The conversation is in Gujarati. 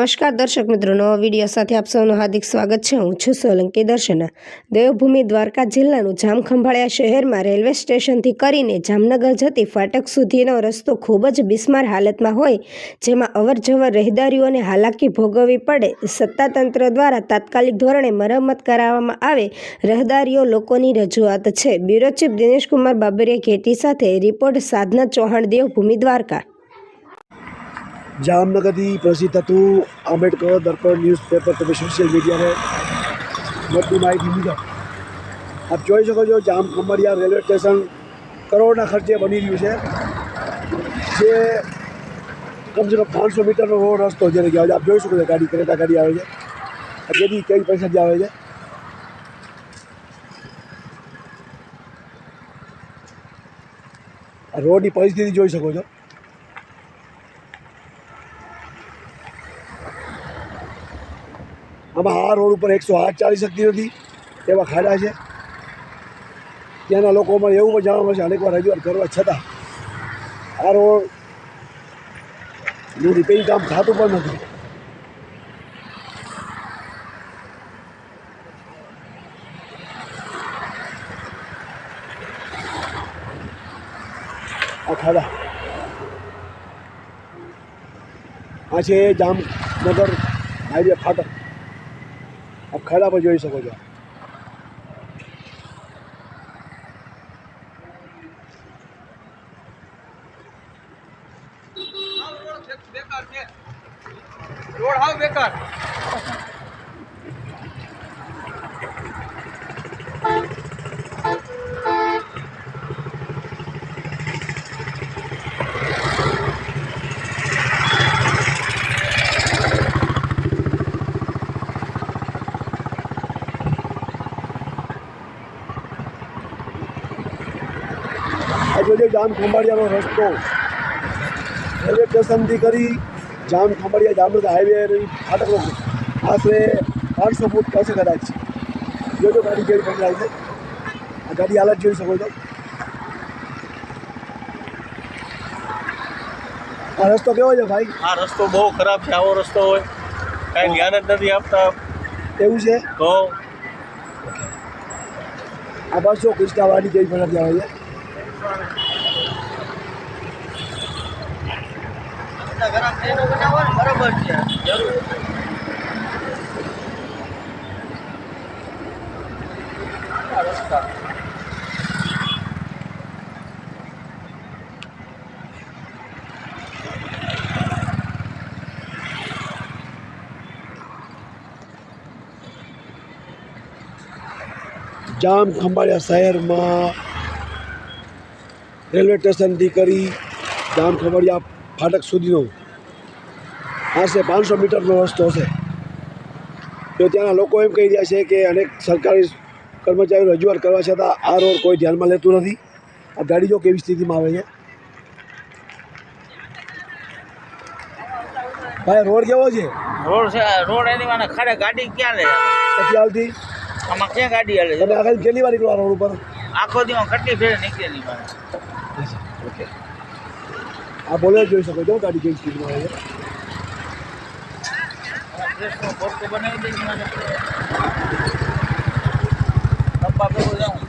નમસ્કાર દર્શક મિત્રો, નવા વિડીયો સાથે આપ સૌનું હાર્દિક સ્વાગત છે। હું છું સોલંકી દર્શના। દેવભૂમિ દ્વારકા જિલ્લાનું જામખંભાળિયા શહેરમાં રેલવે સ્ટેશનથી કરીને જામનગર જતી ફાટક સુધીનો રસ્તો ખૂબ જ બિસ્માર હાલતમાં હોય, જેમાં અવરજવર રહેદારીઓને હાલાકી ભોગવવી પડે। સત્તાતંત્ર દ્વારા તાત્કાલિક ધોરણે મરમ્મત કરાવવામાં આવે, રહેદારીઓ લોકોની રજૂઆત છે। બ્યુરો ચીફ દિનેશકુમાર બાબરિયા ઘેટી સાથે રિપોર્ટ સાધના ચૌહાણ, દેવભૂમિ દ્વારકા। जामनगर की प्रसिद्ध હતું आंबेडकर दर्पण न्यूज़पेपर તમે સોશિયલ મીડિયા में મોટી માહિતી મુજબ આપ જોઈ શકો છો, જામખંભાળિયા રેલવે સ્ટેશન કરોડના ખર્ચે બની રહ્યું છે, જે કમસે કમ 500 મીટરનો રોડ રસ્તો જેને કહેવાય છે। આપ જોઈ શકો છો, ગાડી કરેટા ગાડી આવે છે, જેથી કઈ પૈસા આવે છે। આ રોડની પરિસ્થિતિ જોઈ શકો છો। આમાં આ રોડ ઉપર 108 ચાલી શકતી નથી એવા ખાડા છે। ત્યાંના લોકોમાં એવું પણ જાણવા મળશે, અનેકવાર રજૂઆત કરવા છતાં આ રોડનું રિપેરિંગ કામ થતું પણ નથી। આ ખાડા આ છે જામનગર હાઈવે ફાટક। आप खड़ा पर જોઈ શકો છો। રોડ હાવ બેકાર। આજે જામખંભાળિયાનો રસ્તો રેલવે સ્ટેશનથી કરી જામખંભાળિયા જામનગર હાઈવે ફાટકનો આશરે 500 ફૂટ હશે કદાચ। જોજો ગાડી કેવી પકડાય છે, આ ગાડી હાલત જોઈ શકો છો। આ રસ્તો કેવો છે ભાઈ? આ રસ્તો બહુ ખરાબ છે। આવો રસ્તો હોય કાંઈ ધ્યાન જ નથી આપતા। એવું છે તો આ બસો ક્રિસ્ટાવાળી કેવી પકડી આવે છે। બરાબર છે, જરૂર રસ્તા જામખંભાળિયા શહેરમાં રેલવે સ્ટેશનથી કરી જામખંભાળિયા ફાટક સુધીનો આશરે 500 મીટરનો રસ્તો છે। તો ત્યાંના લોકો એમ કહી રહ્યા છે કે અનેક સરકારી કર્મચારીઓ રજૂઆત કરવા છતાં આ રોડ કોઈ ધ્યાનમાં લેતું નથી। આ ગાડી જો કેવી સ્થિતિમાં આવે છે ભાઈ। રોડ કેવો છે? રોડ છે, રોડ એની વાને ખાડે ગાડી ક્યાં લે? પછી આવતી આમાં ક્યાં ગાડી હાલે? તમે આગળ કેટલી વાર નીકળો રોડ ઉપર? આખો દિવસ કેટલી ફેર નીકળેલી મારે। ઓકે, આ બોલે જોઈ શકો છો ગાડી કેવી સ્થિતિમાં આવે છે। બનાવી દઈશ મને ડબ્બા ભેગું જાઉં।